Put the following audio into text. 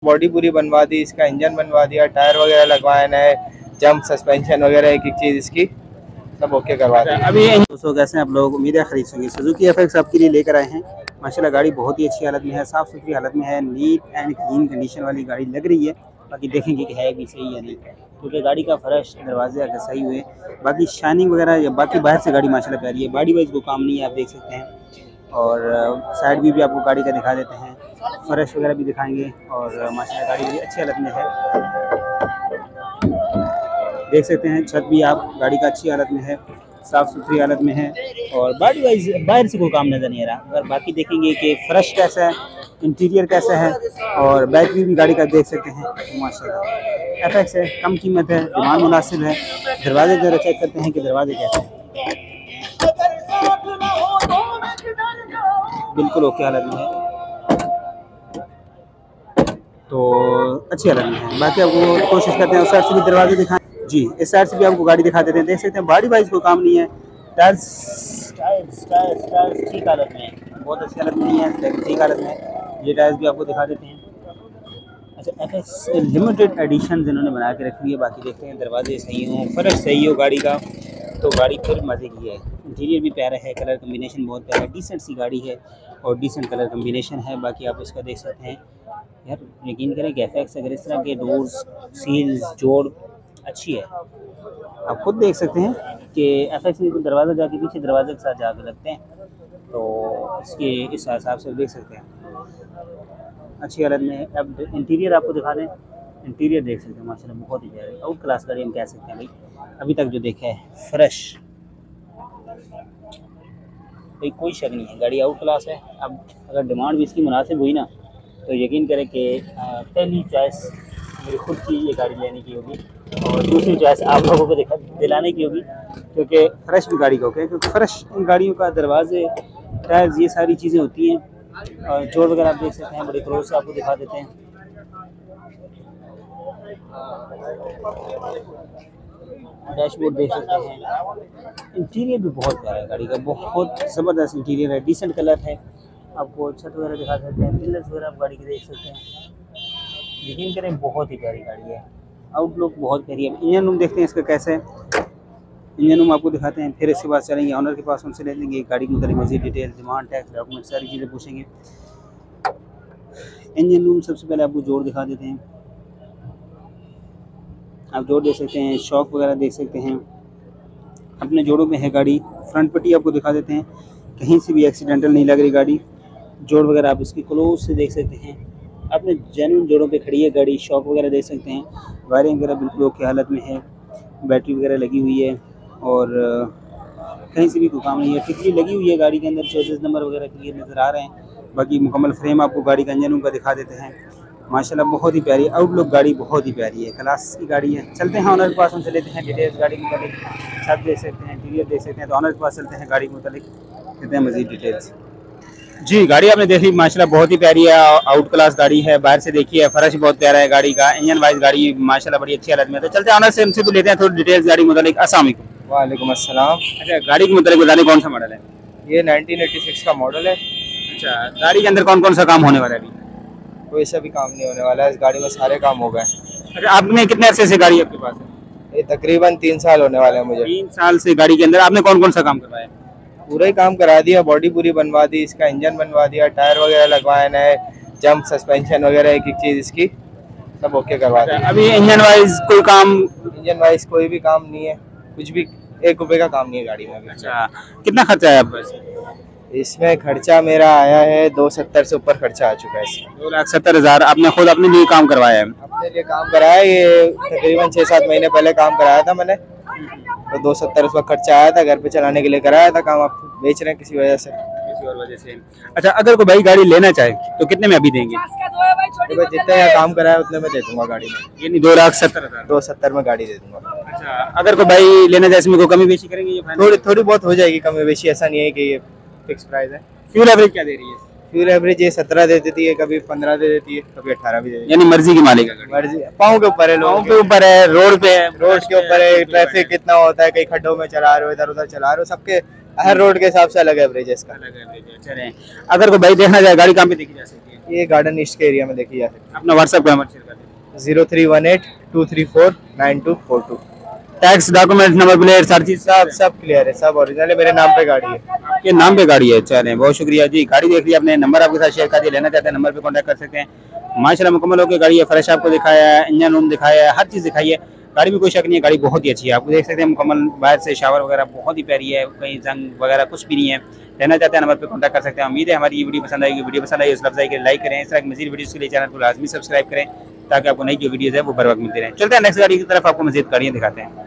Body पूरी बनवा दी, इसका इंजन बनवा दिया, टायर वगैरह लगवाए नए, जंप सस्पेंशन वगैरह एक एक चीज़ इसकी सब ओके करवा दी। अभी दोस्तों कैसे हैं आप लोग, उम्मीद है खरीद सकेंगे। सुजुकी एफएक्स आपके लिए लेकर आए हैं। माशाल्लाह गाड़ी बहुत ही अच्छी हालत में है, साफ़ सुथरी हालत में है, नीट एंड क्लीन कंडीशन वाली गाड़ी लग रही है। बाकी देखेंगे कि है भी सही या नहीं, क्योंकि गाड़ी का फर्श दरवाजे अगर सही हुए, बाकी शाइनिंग वगैरह या बाकी बाहर से गाड़ी माशाल्लाह प्यारी है। बॉडी वाइज को काम नहीं है, आप देख सकते हैं। और साइड व्यू भी आपको गाड़ी का दिखा देते हैं, फर्श वगैरह भी दिखाएंगे। और माशाल्लाह गाड़ी बड़ी अच्छी हालत में है, देख सकते हैं। छत भी आप गाड़ी का अच्छी हालत में है, साफ़ सुथरी हालत में है। और बॉडी वाइज बाहर से कोई काम नज़र नहीं आ रहा। अगर बाकी देखेंगे कि फ़र्श कैसा है, इंटीरियर कैसा है, और बैटरी भी गाड़ी का देख सकते हैं। माशाल्लाह एफएक्स है, कम कीमत है, डिमांड मुनासिब है। दरवाजे ज़रा चेक करते हैं कि दरवाजे कैसे हैं। बिल्कुल ओके हालत में है, तो अच्छी हालत में है। बाकी आपको कोशिश करते हैं उस साइड से भी दरवाजे दिखाएं। जी, इस साइड से भी आपको गाड़ी दिखा देते हैं, देख सकते हैं। बॉडी वाइज कोई काम नहीं है। टायर्स ठीक हालत में है, बहुत अच्छी हालत में नहीं है, लेकिन ठीक हालत में है। ये टायर्स भी आपको दिखा देते हैं। अच्छा, एफएक्स लिमिटेड एडिशन इन्होंने बना के रखी है। बाकी देखते हैं दरवाजे सही हों, फर्श सही हो गाड़ी का, तो गाड़ी फिर मज़े की है। इंटीरियर भी प्यारा है, कलर कम्बिनेशन बहुत प्यारा है, डिसेंट सी गाड़ी है और डिसेंट कलर कम्बिनेशन है। बाकी आप इसका देख सकते हैं यार, यकीन करें कि एफएक्स अगर इस तरह के डोर्स, सील्स, जोड़ अच्छी है। आप खुद देख सकते हैं कि एफएक्स में दरवाज़ा जाके पीछे दरवाजे के साथ जाके लगते हैं, तो इसके इस हिसाब से देख सकते हैं अच्छी हालत में है। अब इंटीरियर आपको दिखा दें, इंटीरियर देख सकते हैं माशाल्लाह बहुत ही प्यारी, आउट क्लास गाड़ी हम कह सकते हैं भाई अभी तक जो देखा है। फ्रेश भाई कोई शक नहीं है, गाड़ी आउट क्लास है। अब अगर डिमांड भी इसकी मुनासिब हुई ना, तो यकीन करें कि पहली चॉइस मेरी खुद की ये गाड़ी लेने की होगी, और दूसरी चॉइस आप लोगों को दिलाने की होगी, क्योंकि फ्रेश भी गाड़ी का होगा। क्योंकि फ्रेश इन गाड़ियों का दरवाजे, टायर्स, ये सारी चीज़ें होती हैं। जोड़ वगैरह आप देख सकते हैं, बड़े क्लोज से आपको दिखा देते हैं। डैशबोर्ड देख सकते हैं। इंटीरियर भी बहुत प्यारा है गाड़ी का, बहुत ज़बरदस्त इंटीरियर है, डिसेंट कलर है। आपको छत वगैरह दिखा सकते हैं, पिलर्स वगैरह आप गाड़ी के देख सकते हैं। यकीन करें बहुत ही प्यारी गाड़ी है, आउटलुक बहुत प्यारी है। इंजन रूम देखते हैं इसका कैसे है, इंजन रूम आपको दिखाते हैं। फिर इसके बाद चलेंगे ऑनर के पास, उनसे ले लेंगे गाड़ी की मतलब मज़ीद डिटेल, डिमांड, टैक्स, डॉक्यूमेंट, सारी चीज़ें पूछेंगे। इंजन रूम सबसे पहले आपको जोड़ दिखा देते हैं। आप जोड़ देख सकते हैं, शॉक वगैरह देख सकते हैं, अपने जोड़ों में है गाड़ी। फ्रंट पट्टी आपको दिखा देते हैं, कहीं से भी एक्सीडेंटल नहीं लग रही गाड़ी। जोड़ वगैरह आप इसकी क्लोज से देख सकते हैं, अपने जेन्युइन जोड़ों पे खड़ी है गाड़ी। शॉक वगैरह देख सकते हैं, वायरिंग वगैरह बिल्कुल ओके हालत में है, बैटरी वगैरह लगी हुई है, और कहीं से भी कोई काम नहीं है। टिकली लगी हुई है गाड़ी के अंदर, चौबीस नंबर वगैरह क्लियर नज़र आ रहे हैं। बाकी मुकम्मल फ्रेम आपको गाड़ी का इंजन का दिखा देते हैं। माशाल्लाह बहुत ही प्यारी आउटलुक, गाड़ी बहुत ही प्यारी है, क्लास की गाड़ी है। चलते हैं ऑनर के पास, उनसे लेते हैं डिटेल्स गाड़ी के मतलब। छत देख सकते हैं, इंटीरियर देख सकते हैं, तो ऑनर के पास चलते हैं, गाड़ी के मतलब देते हैं मज़ीद डिटेल्स। जी, गाड़ी आपने देखी माशाल्लाह बहुत ही प्यारी है, आउट क्लास गाड़ी है। बाहर से देखिए फर्श बहुत प्यारा है गाड़ी का, इंजन वाइज गाड़ी माशाल्लाह बड़ी अच्छी हालत में है। तो चलते हैं ऑनर से, उनसे भी लेते हैं थोड़ी डिटेल्स गाड़ी मतलब। अस्सलाम वालेकुम। वालेकुम अस्सलाम। अच्छा, गाड़ी के मतलब बताने कौन सा मॉडल है? ये 1986 का मॉडल है। अच्छा, गाड़ी के अंदर कौन कौन सा काम होने वाला है अभी? कोई सा भी काम नहीं होने वाला है, इस गाड़ी में सारे काम हो गए। अच्छा, आपने कितने अरसे से गाड़ी आपके पास है? ये तकरीबन 3 साल होने वाले हैं मुझे। 3 साल से गाड़ी के अंदर आपने कौन कौन सा काम करवाया? पूरा ही काम करा दिया, बॉडी पूरी बनवा दी, इसका इंजन बनवा दिया, टायर वगैरह लगवाए नए, जंप सस्पेंशन वगैरह एक एक चीज़ इसकी सब ओके करवा दिया। अभी इंजन वाइज कोई काम? इंजन वाइज कोई भी काम नहीं है, कुछ भी 1 रुपये का काम नहीं है गाड़ी में अभी। अच्छा, कितना खर्चा है आपका? इसमें खर्चा मेरा आया है 270 से ऊपर खर्चा आ चुका है इसमें। 2,70,000 आपने खुद अपने लिए काम करवाया है? अपने लिए काम कराया, ये तकरीबन 6-7 महीने पहले काम कराया था मैंने, तो 270 उस वक्त खर्चा आया था, घर पे चलाने के लिए कराया था काम। आप बेच रहे हैं किसी वजह से, किसी और वजह से। अच्छा, अगर कोई भाई गाड़ी लेना चाहे तो कितने में अभी देंगे? तो जितने यहाँ काम कराया उतने में दे दूंगा गाड़ी में, यानी 2,70,000। 270 में गाड़ी दे दूंगा। अच्छा, अगर कोई भाई लेना चाहे इसमें कोई कमी बेशी करेंगे? ये थोड़ी बहुत हो जाएगी कमी बेशी, ऐसा नहीं है कि ये फिक्स प्राइस है। फ्यूल एवरेज क्या दे रही है? फ्यूल एवरेज ये 17 दे देती है, कभी 15 दे देती है, कभी 18 भी दे देती है। यानी मर्जी की मालिक है, मर्जी पाँव के ऊपर है, लोगों के ऊपर है, रोड पे है, रोड के ऊपर है, ट्रैफिक कितना होता है, कई खड्डों में चला रहे हो, इधर उधर चला रहे हो, सबके हर रोड के हिसाब से अलग एवरेज है इसका। अलग एवरेज है। चलें, अगर कोई भाई देखना चाहे गाड़ी कहाँ पे देखी जा सकती है? ये गार्डन ईस्ट के एरिया में देखी जा सकती अपना व्हाट्सएप पे नंबर शेयर कर दें। है। 0318-234-9242। टैक्स, डॉक्यूमेंट, नंबर प्लेट, हर चीज सब क्लियर है, सब ओरिजिनल है, मेरे नाम पे गाड़ी है। आपके नाम पे गाड़ी है। चलें, बहुत शुक्रिया जी। गाड़ी देख लिया आपने, नंबर आपके साथ शेयर कर दिया। लेना चाहते हैं नंबर पे कांटेक्ट कर सकते हैं। माशाल्लाह मुकम्मल होकर गाड़ी है, फ्रेश आपको दिखाया है, इंजन रूम दिखाया है, हर चीज़ दिखाई है। गाड़ी में कोई शक नहीं है, गाड़ी बहुत ही अच्छी है। आप देख सकते हैं मुकम्मल बाहर से शावर वगैरह बहुत ही प्यारी है, कहीं जंग वगैरह कुछ भी नहीं है। लेना चाहते हैं नंबर पे कांटेक्ट कर सकते हैं। उम्मीद है हमारी ये वीडियो पसंद आएगी। वीडियो पसंद आई उस लफ्ज़ के लाइक करें। इस तरह की मज़ीद वीडियोज़ के लिए चैनल को लाजमी सब्सक्राइब करें ताकि आपको नई जो वीडियोज़ है वो बर वक्त मिलती रहें। चलते हैं नेक्स्ट गाड़ी की तरफ, आपको मज़ीद गाड़ियाँ दिखाते हैं।